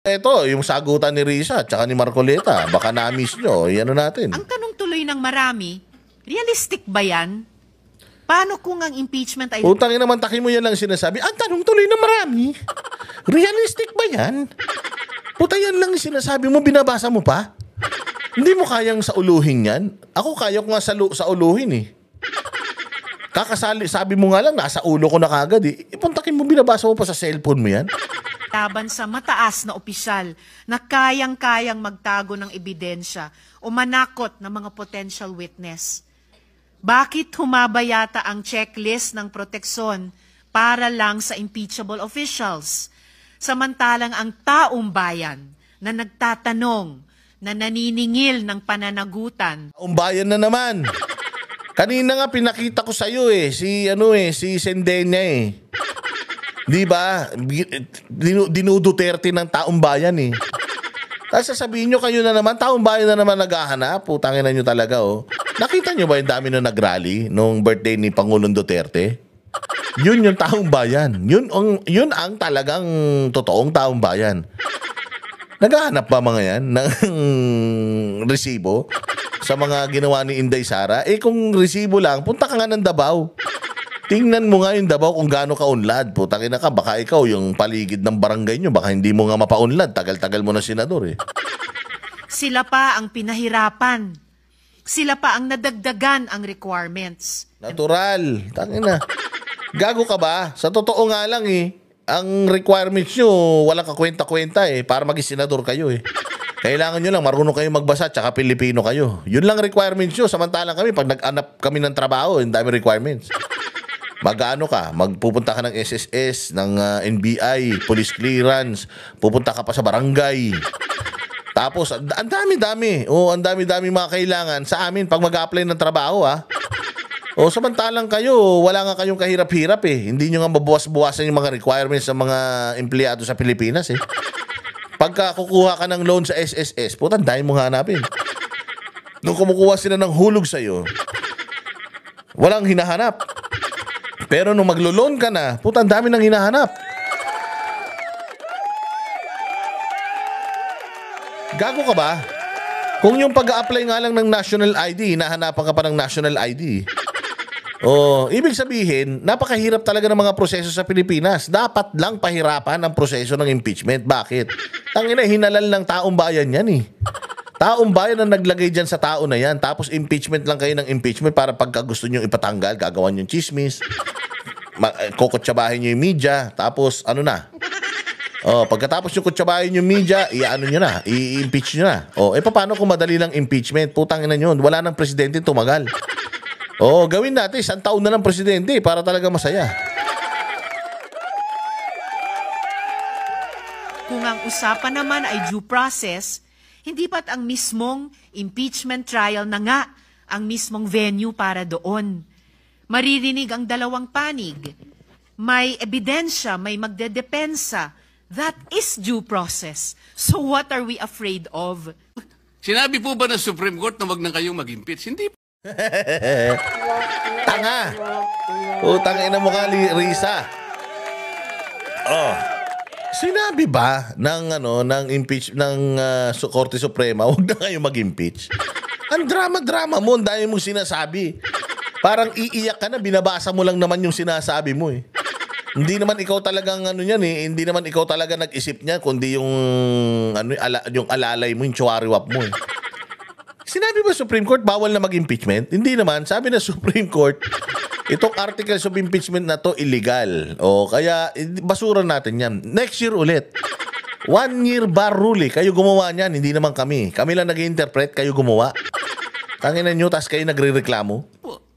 Eto, yung sagutan ni Risa at saka ni Marcoleta, baka na-miss nyo, ano natin. Ang tanong tuloy ng marami, realistic ba yan? Paano kung ang impeachment ay... Utang ina, mantakin mo yan lang sinasabi. Ang tanong tuloy ng marami, realistic ba yan? Puta, yan lang yung sinasabi mo, binabasa mo pa? Hindi mo kayang sauluhin yan? Ako kaya ko nga sauluhin eh. Kakasali, sabi mo nga lang, nasa ulo ko na kagad eh. Ipuntakin mo, binabasa mo pa sa cellphone mo yan? laban sa mataas na opisyal na kayang-kayang magtago ng ebidensya o manakot ng mga potential witness. Bakit humaba yata ang checklist ng proteksyon para lang sa impeachable officials? Samantalang ang taong bayan na nagtatanong, na naniningil ng pananagutan. Taong bayan na naman. Kanina nga pinakita ko sa iyo si Sendenya eh. 'Di ba? Dinuduterte ng taong bayan eh. Tapos sasabihin nyo kayo na naman, taong bayan na naman naghahanap. Putangin na nyo talaga oh. Nakita nyo ba yung dami na nagrally nung birthday ni Pangulong Duterte? Yun yung taong bayan. Yun ang talagang totoong taong bayan. Naghahanap ba mga yan ng resibo sa mga ginawa ni Inday Sara? Eh kung resibo lang, punta ka nga ng Davao. Tingnan mo nga yung Davao kung gaano ka-unlad. Putangin na ka, baka ikaw yung paligid ng barangay nyo, baka hindi mo nga mapa-unlad. Tagal-tagal mo na senador eh. Sila pa ang pinahirapan. Sila pa ang nadagdagan ang requirements. Natural. Tangin na. Gago ka ba? Sa totoo nga lang eh. Ang requirements nyo, walang kakwenta-kwenta eh. Para maging senador kayo eh. Kailangan nyo lang, marunong kayo magbasa tsaka Pilipino kayo. Yun lang requirements nyo. Samantalang kami, pag nag-anap kami ng trabaho, yung dami requirements. Mag-ano ka, magpupunta ka ng SSS, ng NBI, police clearance, pupunta ka pa sa barangay. Tapos, ang dami-dami. Ang dami-dami mga kailangan sa amin pag mag-apply ng trabaho samantalang kayo, wala nga kayong kahirap-hirap eh. Hindi nyo nga mabuwas-buwasan yung mga requirements ng mga empleyado sa Pilipinas eh. Pagka kukuha ka ng loan sa SSS, putan, dahil mo nga hanapin. Nung kumukuha sila ng hulog sa'yo, walang hinahanap. Pero nung maglo-loan ka na, putan, dami nang hinahanap. Gago ka ba? Kung yung pag-a-apply nga lang ng national ID, hinahanapan ka pa ng national ID. Ibig sabihin, napakahirap talaga ng mga proseso sa Pilipinas. Dapat lang pahirapan ang proseso ng impeachment. Bakit? Tangina, hinalal ng taong bayan yan eh. Taong bayan ang naglagay dyan sa tao na yan. Tapos impeachment lang kayo ng impeachment para pagka gusto nyo ipatanggal, gagawan yung chismis, kukutsabahin nyo yung media, tapos ano na. Pagkatapos yung kutsabahin yung media, i-ano nyo na, i-impeach nyo na. Paano kung madali lang impeachment? Putang ina nyo, wala nang presidente tumagal. Gawin natin, 1 taon na ng presidente para talaga masaya. Kung ang usapan naman ay due process, hindi ba't ang mismong impeachment trial na nga ang mismong venue para doon? Maririnig ang dalawang panig. May ebidensya, may magdedepensa. That is due process. So what are we afraid of? Sinabi po ba ng Supreme Court na wag na kayong mag-impeach? Hindi po. Tanga. Tangina mo ka, Risa. Sinabi ba ng impeach ng Korte Suprema, wag na kayo mag-impeach? Ang drama-drama mo, dahil mo sinasabi. Parang iiyak ka na, binabasa mo lang naman yung sinasabi mo eh. Hindi naman ikaw talagang hindi naman ikaw talaga nag-isip niya, kundi yung yung alalay mo, yung chuwariwap mo eh. Sinabi ba Supreme Court bawal na mag-impeachment? Hindi naman. Sabi na Supreme Court, itong articles of impeachment na to illegal. Kaya basura natin yan. Next year ulit. 1 year bar rule. Kayo gumawa niyan, hindi naman kami. Kami lang nag-interpret, kayo gumawa. Tanginan nyo, tas kayo nagre-reklamo.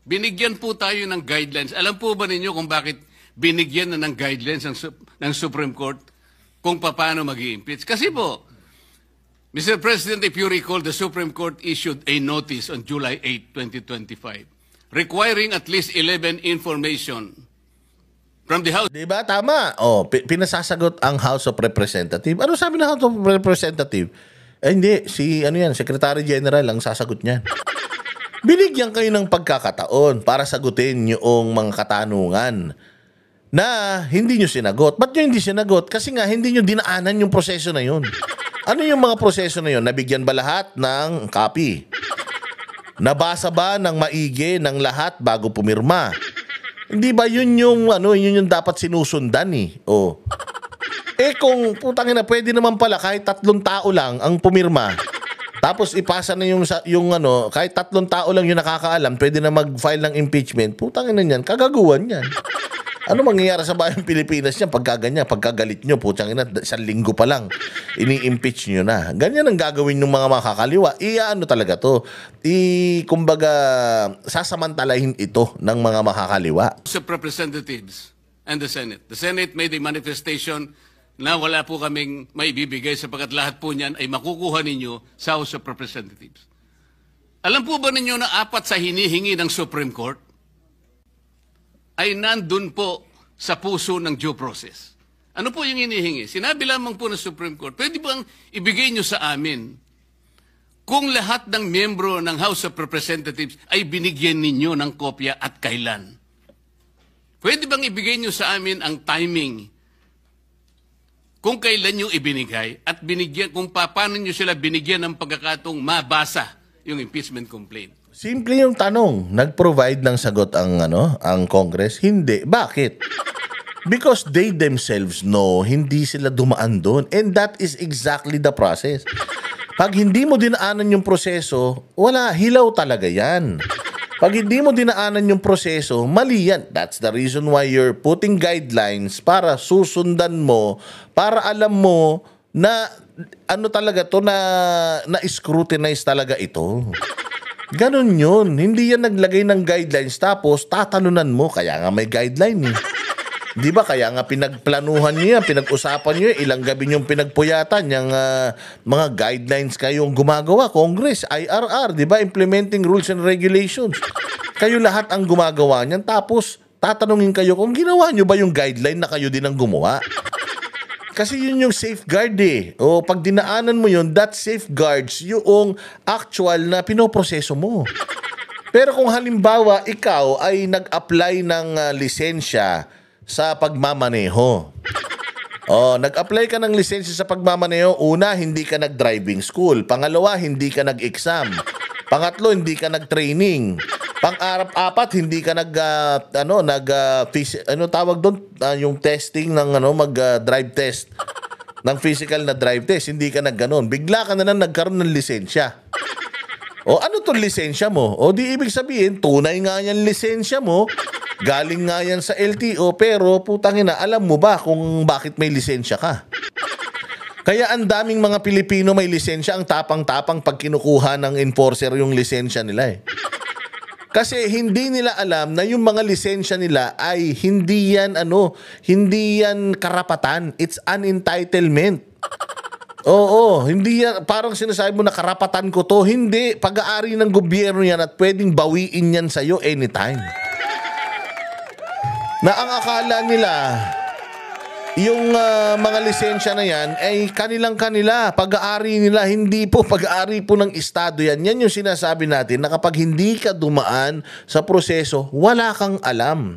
Binigyan po tayo ng guidelines. Alam po ba ninyo kung bakit binigyan na ng guidelines ng Supreme Court kung paano mag-i-impeach? Kasi po, Mr. President, if you recall, the Supreme Court issued a notice on July 8, 2025, requiring at least 11 information from the House. Diba? Tama. Pinasasagot ang House of Representatives. Ano sabi ng House of Representatives? Hindi. Secretary General ang sasagot niyan. Binigyan kayo ng pagkakataon para sagutin yung mga katanungan na hindi nyo sinagot. Ba't nyo hindi sinagot? Kasi nga, hindi nyo dinaanan yung proseso na yun. Ano yung mga proseso na yun? Nabigyan ba lahat ng copy? Nabasa ba ng maigi ng lahat bago pumirma? Hindi ba yun yung, yun yung dapat sinusundan eh? Oh. Kung putangin na, pwede naman pala kahit 3 tao lang ang pumirma. Tapos ipasa na kahit 3 tao lang yung nakakaalam, pwede na mag-file ng impeachment. Putangin na yan, kagaguhan yan. Ano mangyayari sa bayang Pilipinas niyan pagkagalit nyo, putangin na, 1 linggo pa lang, ini-impeach nyo na. Ganyan ang gagawin ng mga makakaliwa. Talaga to? Kumbaga, sasamantalahin ito ng mga makakaliwa. Sa Representatives and the Senate. The Senate made a manifestation na wala po kaming maibibigay sapagkat lahat po niyan ay makukuha ninyo sa House of Representatives. Alam po ba ninyo na 4 sa hinihingi ng Supreme Court ay nandun po sa puso ng due process? Ano po yung hinihingi? Sinabi lamang po ng Supreme Court, pwede bang ibigay nyo sa amin kung lahat ng miyembro ng House of Representatives ay binigyan ninyo ng kopya at kailan? Pwede bang ibigay nyo sa amin ang timing kung kailan nyo ibinigay at kung paano nyo sila binigyan ng pagkakataong mabasa yung impeachment complaint? Simple yung tanong. Nag-provide ng sagot ang Congress? Hindi. Bakit? Because they themselves know hindi sila dumaan doon. And that is exactly the process. Pag hindi mo dinaanan yung proseso, wala, hilaw talaga yan. Pag hindi mo dinaanan yung proseso, mali yan. That's the reason why you're putting guidelines para susundan mo, para alam mo na talaga to, na scrutinize talaga ito. Ganon yun. Hindi yan naglagay ng guidelines tapos tatalunan mo. Kaya nga may guideline eh. Di ba? Kaya nga pinagplanuhan nyo yan, pinag-usapan nyo yan, ilang gabi yung pinagpuyatan, yung mga guidelines kayong gumagawa. Congress, IRR, di ba? Implementing Rules and Regulations. Kayo lahat ang gumagawa niyan. Tapos tatanungin kayo kung ginawa nyo ba yung guideline na kayo din ang gumawa. Kasi yun yung safeguard eh. O pag dinaanan mo yun, that safeguards yung actual na pinoproseso mo. Pero kung halimbawa ikaw ay nag-apply ng lisensya sa pagmamaneho. Nag-apply ka ng lisensya sa pagmamaneho, una, hindi ka nag-driving school. Pangalawa, hindi ka nag-exam. Pangatlo, hindi ka nag-training. Pang-apat, hindi ka tawag doon, yung testing ng mag-drive test, ng physical na drive test, hindi ka nagganon. Bigla ka na lang nagkaroon ng lisensya. Ano tong lisensya mo? Di ibig sabihin, tunay nga yan lisensya mo, galing nga yan sa LTO, pero putangina, alam mo ba kung bakit may lisensya ka? Kaya ang daming mga Pilipino may lisensya, ang tapang-tapang pag kinukuha ng enforcer yung lisensya nila eh. Kasi hindi nila alam na yung mga lisensya nila ay hindi yan karapatan. It's an entitlement. Oo, hindi yan, parang sinasabi mo na karapatan ko to. Hindi, pag-aari ng gobyerno yan at pwedeng bawiin yan sa'yo anytime. Na ang akala nila, yung mga lisensya na yan ay kanilang-kanila, pag-aari nila, hindi po pag-aari po ng Estado yan. Yan yung sinasabi natin na kapag hindi ka dumaan sa proseso, wala kang alam.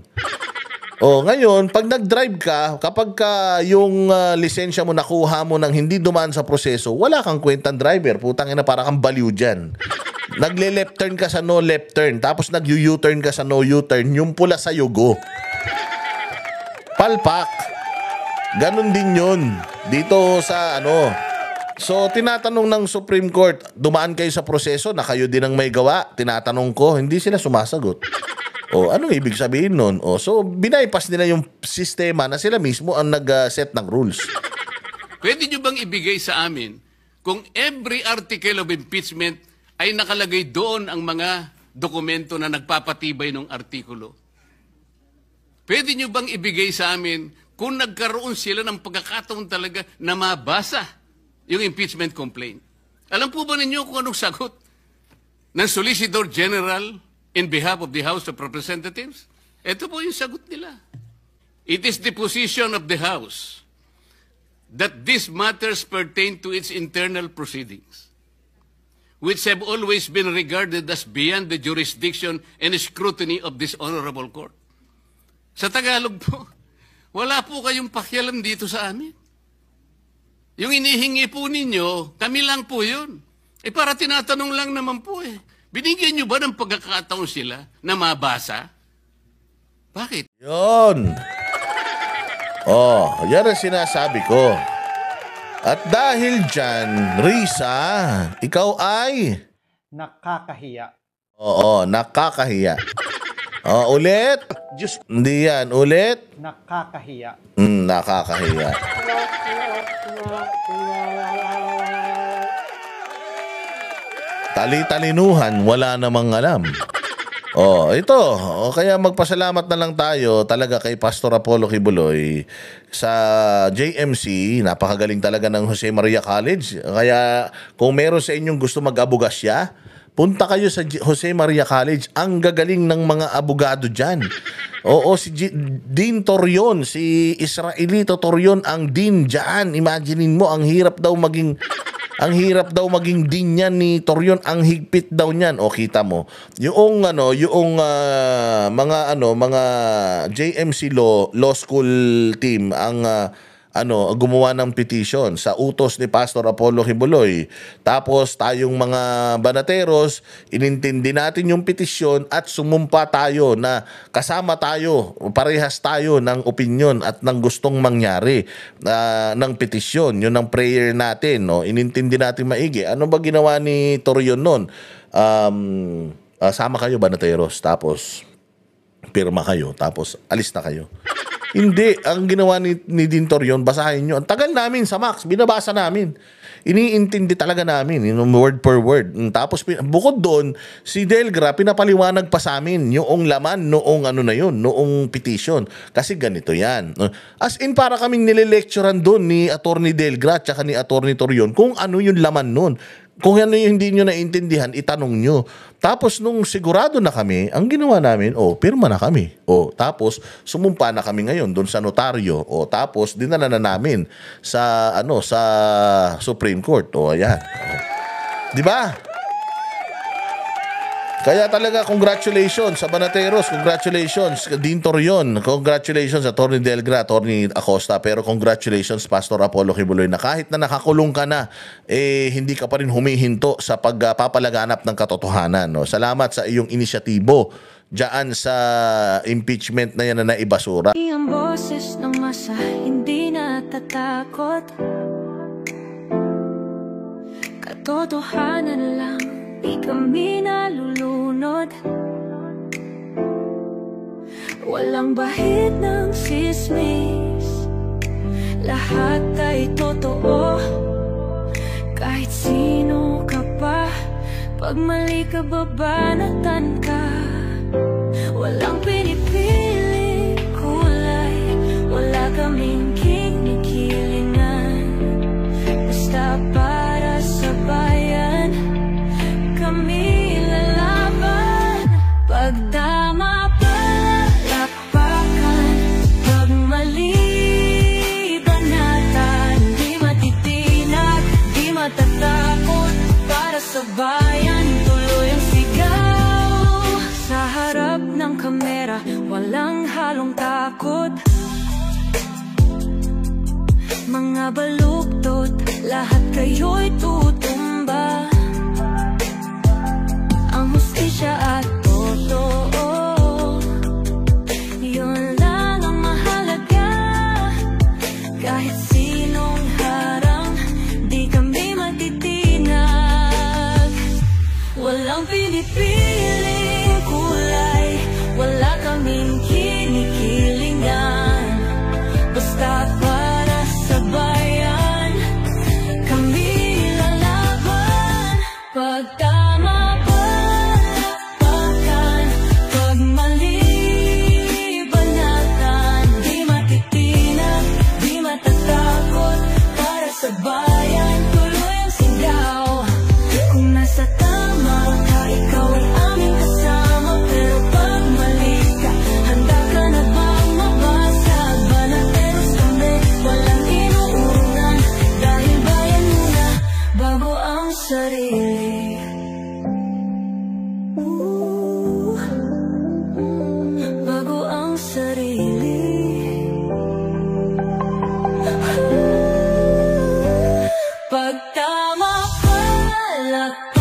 Ngayon, pag nag-drive ka, kapag yung lisensya mo nakuha mo ng hindi dumaan sa proseso, wala kang kwentang driver. Putang ina, para kang baliw dyan. Nagle-left turn ka sa no left turn, tapos nag-U-turn ka sa no U-turn, yung pula sa yugo. Palpak. Ganon din yun. Dito sa So, tinatanong ng Supreme Court, dumaan kayo sa proseso na kayo din ang may gawa? Tinatanong ko, hindi sila sumasagot. Anong ibig sabihin nun? So, binaypas nila yung sistema na sila mismo ang nag-set ng rules. Pwede nyo bang ibigay sa amin kung every article of impeachment ay nakalagay doon ang mga dokumento na nagpapatibay ng artikulo? Pwede nyo bang ibigay sa amin kung nagkaroon sila ng pagkakataon talaga na mabasa yung impeachment complaint? Alam po ba ninyo kung anong sagot ng Solicitor General in behalf of the House of Representatives? Ito po yung sagot nila. It is the position of the House that these matters pertain to its internal proceedings, which have always been regarded as beyond the jurisdiction and scrutiny of this honorable court. Sa Tagalog po, wala po kayong pakialam dito sa amin. Yung inihingi po ninyo, kami lang po yun. Para tinatanong lang naman po eh. Binigyan nyo ba ng pagkakataon sila na mabasa? Bakit? Yun. Oh, yan ang sinasabi ko. At dahil dyan, Risa, ikaw ay... Nakakahiya. Oo, nakakahiya. Ulit? Hindi yan. Ulit? Nakakahiya. Nakakahiya. Tali-talinuhan, wala namang alam. Ito. Kaya magpasalamat na lang tayo talaga kay Pastor Apollo Kibuloy sa JMC. Napakagaling talaga ng Jose Maria College. Kaya kung meron sa inyong gusto mag-abogasya, punta kayo sa Jose Maria College. Ang gagaling ng mga abogado dyan. Oo, si Dean Torion, si Israelito Torion ang Dean dyan. Imaginein mo, ang hirap daw maging dean niyan ni Torion, ang higpit daw niyan. O kita mo. Yung mga JMC Law School team ang gumawa ng petition sa utos ni Pastor Apollo Kibuloy. Tapos tayong mga banateros, inintindi natin yung petisyon at sumumpa tayo na kasama tayo, parehas tayo ng opinion at ng gustong mangyari ng petisyon. Yun ang prayer natin. No? Inintindi natin maigi. Ano ba ginawa ni Torion nun? Sama kayo banateros, tapos pirma kayo, tapos alis na kayo. Hindi. Ang ginawa ni Dean Torion, basahin nyo. Ang tagal namin sa Max, binabasa namin. Iniintindi talaga namin, word per word. Tapos bukod doon, si Delgra pinapaliwanag pa sa amin yung laman noong noong petition. Kasi ganito yan. As in, para kaming nililecturean doon ni Attorney Delgra at saka ni Attorney Torion kung ano yung laman noon. Kung ano yung hindi nyo naintindihan, itanong nyo. Tapos nung sigurado na kami, ang ginawa namin, pirma na kami. Tapos sumumpa na kami ngayon doon sa notaryo. Tapos dinala na namin sa Supreme Court. Ayan. Di ba? Kaya talaga congratulations sa banateros, congratulations Dean Torion, congratulations Attorney Delgra, Attorney Acosta, pero congratulations Pastor Apollo Kibuloy na kahit na nakakulong ka na, hindi ka pa rin humihinto sa pagpapalaganap ng katotohanan. No? Salamat sa iyong inisyatibo diyan sa impeachment na yan na naibasura. Ang boses ng masa hindi natatakot, katotohanan lang, di kami nalulunod. Walang bahid ng sismis, lahat ay totoo. Kahit sino ka pa, pag mali ka babanatan ka. Walang pinipili kulay, wala kaming kinikilingan. Basta para sa bayan, kami lalaban. Pag tama palakpakan, pag mali banatan, di matitinag, di matatakot. Para sa bayan, tuloy ang sigaw. Sa harap ng kamera, walang halong takot. Mga baluktot, lahat kayo'y tutumba. Ang hustisya at totoo, yun lang ang mahalaga. Kahit sinong harang, di kami matitinag. Walang pinipiling kulay, wala kaming kinikilingan. Basta para sa bayan, kami lalaban. Pag tama palakpakan, pag mali banatan, di matitinag, di matatakot. Para sa bayan, tuloy ang sigaw. Kung nasa tama ka, ikaw ay aming kasama. Pero pag mali ka, handa ka na bang mabasag? Banateros kami, walang inuunan. Dahil bayan muna, bago ang sarili. Bago ang sarili. tama, halata